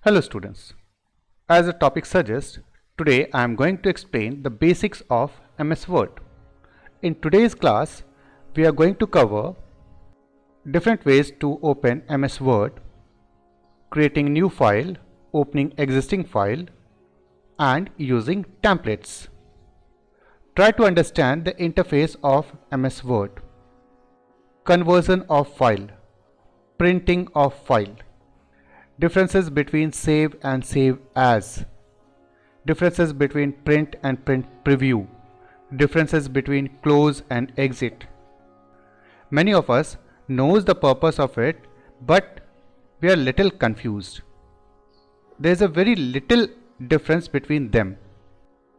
Hello students. As the topic suggests, today I am going to explain the basics of MS Word. In today's class, we are going to cover different ways to open MS Word, creating new file, opening existing file, and using templates. Try to understand the interface of MS Word, conversion of file, printing of file, differences between save and save as, differences between print and print preview, differences between close and exit. Many of us knows the purpose of it, but we are little confused. There is a very little difference between them,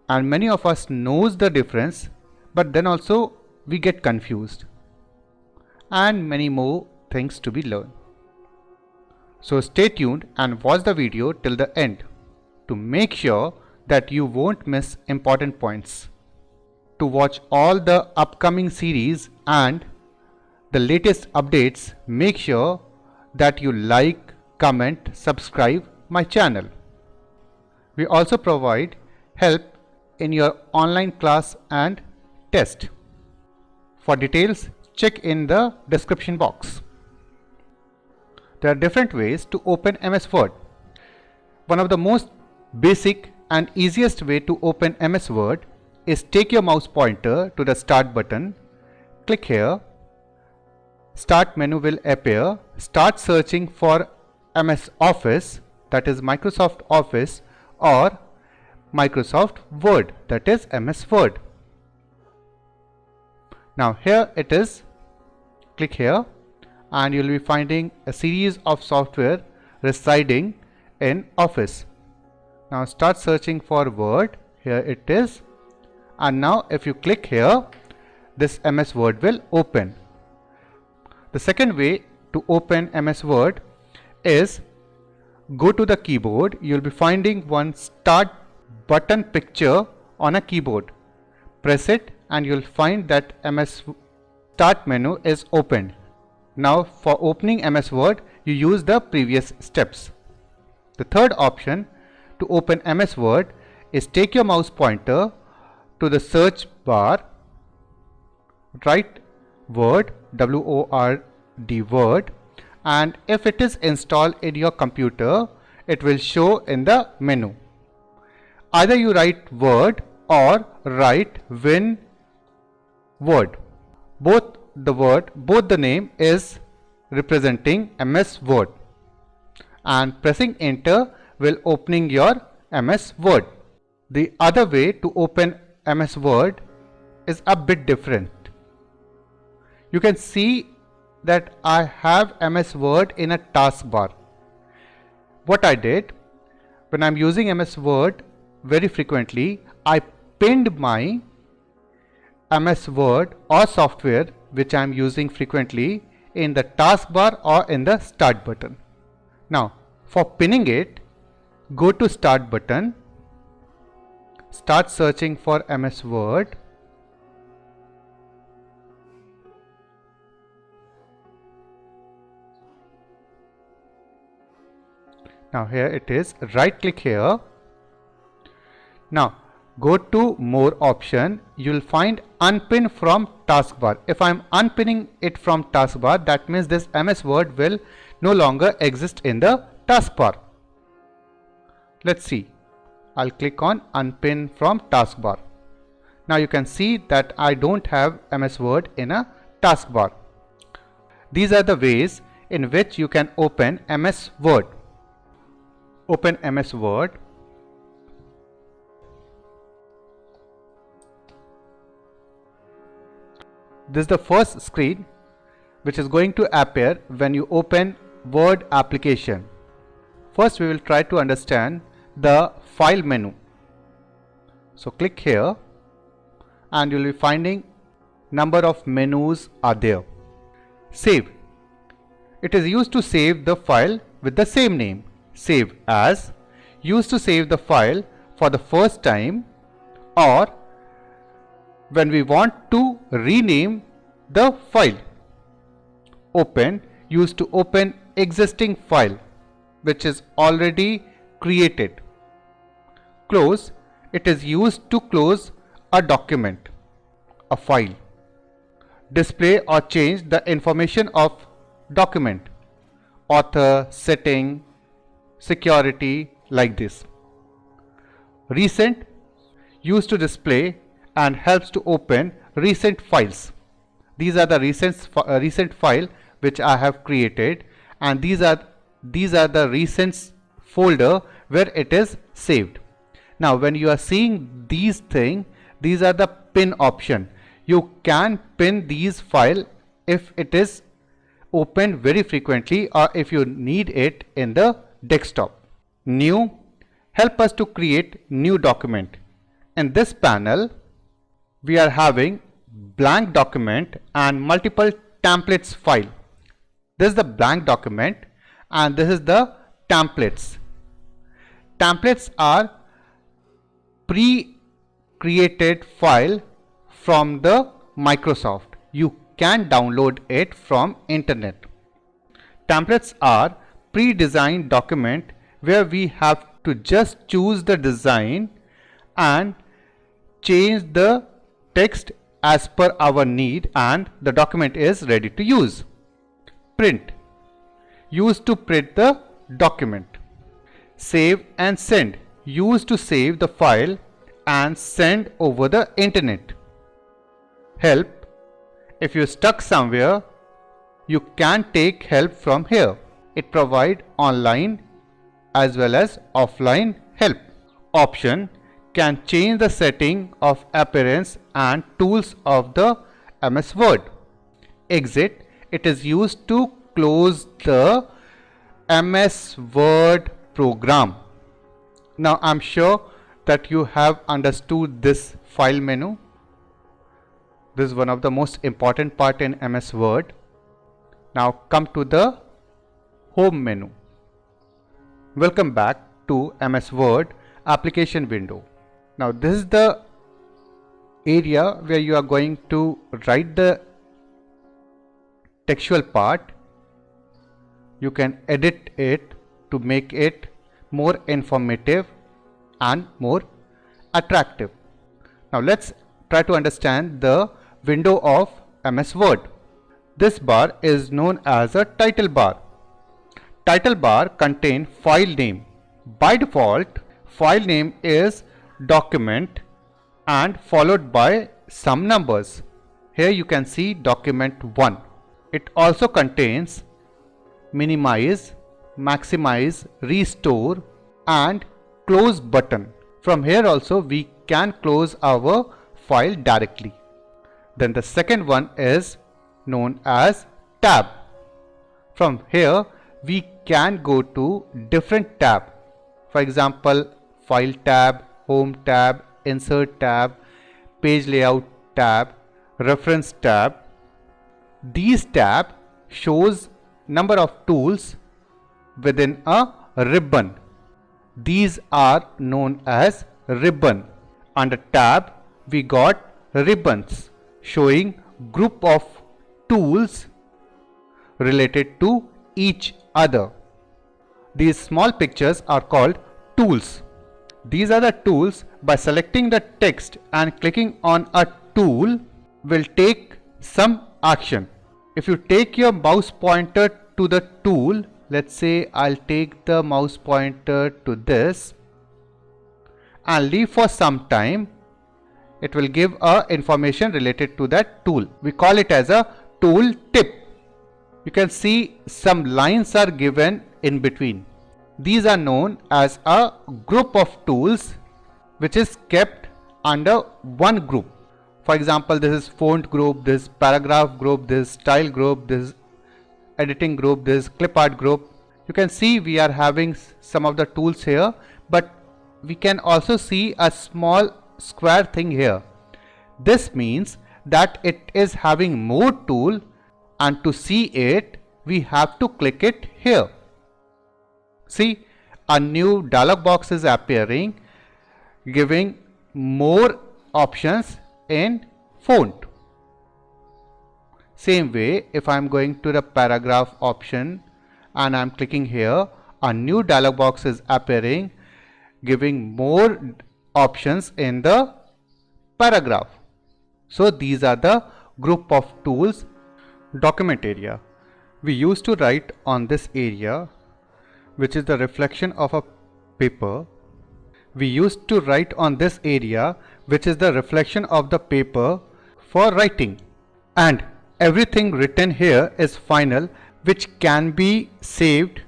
and many of us knows the difference, but then also we get confused, and many more things to be learned. So stay tuned and watch the video till the end to make sure that you won't miss important points. To watch all the upcoming series and the latest updates, make sure that you like, comment, subscribe my channel. We also provide help in your online class and test. For details, check in the description box. There are different ways to open MS Word. One of the most basic and easiest way to open MS Word is take your mouse pointer to the Start button, click here, Start menu will appear, start searching for MS Office, that is Microsoft Office, or Microsoft Word, that is MS Word. Now here it is, click here, and you will be finding a series of software residing in Office. Now start searching for Word, here it is, and now if you click here, this MS Word will open. The second way to open MS Word is go to the keyboard. You will be finding one Start button picture on a keyboard. Press it and you will find that MS Start menu is opened. Now for opening MS Word, you use the previous steps. The third option to open MS Word is take your mouse pointer to the search bar, write Word, W-O-R-D, Word, and if it is installed in your computer, it will show in the menu. Either you write Word or write Win Word. Both the name is representing MS Word, and pressing enter will opening your MS Word. The other way to open MS Word is a bit different. You can see that I have MS Word in a taskbar. What I did, when I am using MS Word very frequently, I pinned my MS Word or software which I am using frequently in the taskbar or in the Start button. Now for pinning it, go to Start button, start searching for MS Word, now here it is, right click here. Now go to more option, you will find unpin from taskbar. If I am unpinning it from taskbar, that means this MS Word will no longer exist in the taskbar. Let's see, I'll click on unpin from taskbar. Now you can see that I don't have MS Word in a taskbar. These are the ways in which you can open MS Word. Open MS Word. This is the first screen which is going to appear when you open Word application. First we will try to understand the file menu. So click here and you will be finding number of menus are there. Save. It is used to save the file with the same name. Save as, used to save the file for the first time, or when we want to rename the file. Open, used to open existing file which is already created. Close, it is used to close a document, a file. Display or change the information of document, author, setting, security, like this. Recent, used to display and helps to open recent files. These are the recent file which I have created, and these are the recent folder where it is saved. Now when you are seeing these things, these are the pin option. You can pin these file if it is opened very frequently or if you need it in the desktop. New, help us to create new document. In this panel, we are having blank document and multiple templates file. This is the blank document and this is the templates. Templates are pre-created file from the Microsoft. You can download it from internet. Templates are pre-designed document where we have to just choose the design and change the text as per our need and the document is ready to use. Print, used to print the document. Save and send, used to save the file and send over the internet. Help, if you're stuck somewhere, you can take help from here. It provides online as well as offline help. Option, can change the setting of appearance and tools of the MS Word. Exit, it is used to close the MS Word program. Now I'm sure that you have understood this file menu. This is one of the most important part in MS Word. Now come to the home menu. Welcome back to MS Word application window. Now this is the area where you are going to write the textual part. You can edit it to make it more informative and more attractive. Now let's try to understand the window of MS Word. This bar is known as a title bar. Title bar contains file name. By default, file name is document and followed by some numbers. Here you can see document 1. It also contains minimize, maximize, restore and close button. From here also we can close our file directly. Then the second one is known as tab. From here we can go to different tab. For example, file tab, home tab, insert tab, page layout tab, reference tab. These tab shows number of tools within a ribbon. These are known as ribbon. Under tab we got ribbons showing group of tools related to each other. These small pictures are called tools. These are the tools. By selecting the text and clicking on a tool will take some action. If you take your mouse pointer to the tool, let's say I'll take the mouse pointer to this and leave for some time, it will give information related to that tool. We call it as a tool tip. You can see some lines are given in between. These are known as a group of tools which is kept under one group. For example, this is font group, this is paragraph group, this is style group, this is editing group, this is clip art group. You can see we are having some of the tools here, but we can also see a small square thing here. This means that it is having more tool, and to see it we have to click it here. See, a new dialog box is appearing giving more options in font. Same way, if I am going to the paragraph option and I am clicking here, a new dialog box is appearing giving more options in the paragraph. So these are the group of tools. Document area. We used to write on this area, which is the reflection of a paper. We used to write on this area, which is the reflection of the paper for writing. And everything written here is final, which can be saved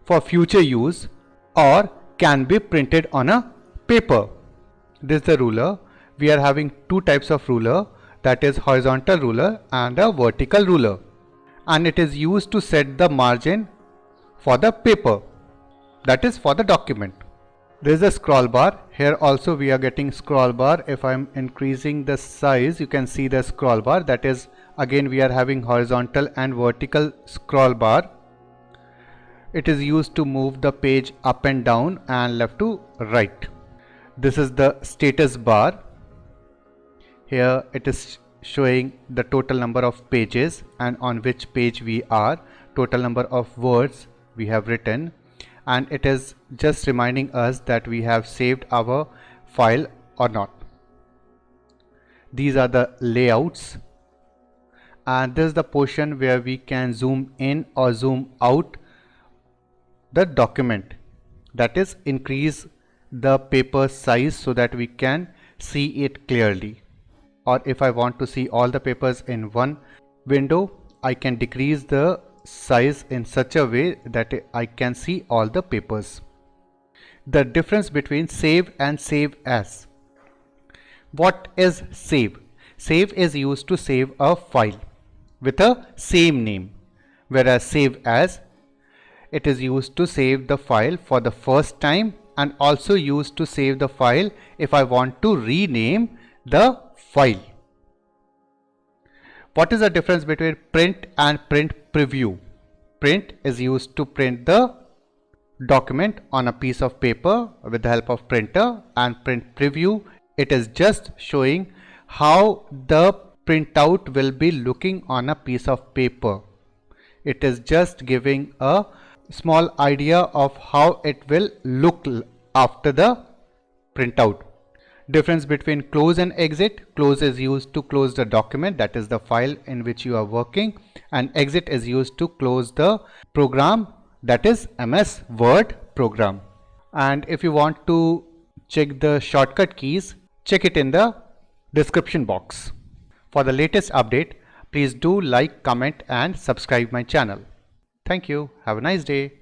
for future use or can be printed on a paper. This is the ruler. We are having two types of ruler, that is horizontal ruler and a vertical ruler, and it is used to set the margin for the paper, that is for the document. There is a scroll bar. Here also we are getting scroll bar. If I am increasing the size, you can see the scroll bar. That is, again we are having horizontal and vertical scroll bar. It is used to move the page up and down and left to right. This is the status bar. Here it is showing the total number of pages and on which page we are, total number of words we have written, and it is just reminding us that we have saved our file or not. These are the layouts, and this is the portion where we can zoom in or zoom out the document, that is increase the paper size so that we can see it clearly. Or if I want to see all the papers in one window, I can decrease the size in such a way that I can see all the papers. The difference between save and save as. What is save? Save is used to save a file with a same name, whereas save as, it is used to save the file for the first time and also used to save the file if I want to rename the file. What is the difference between print and print preview? Print is used to print the document on a piece of paper with the help of printer, and print preview, it is just showing how the printout will be looking on a piece of paper. It is just giving a small idea of how it will look after the printout. Difference between close and exit. Close is used to close the document, that is the file in which you are working, and exit is used to close the program, that is MS Word program. And if you want to check the shortcut keys, check it in the description box. For the latest update, please do like, comment and subscribe my channel. Thank you. Have a nice day.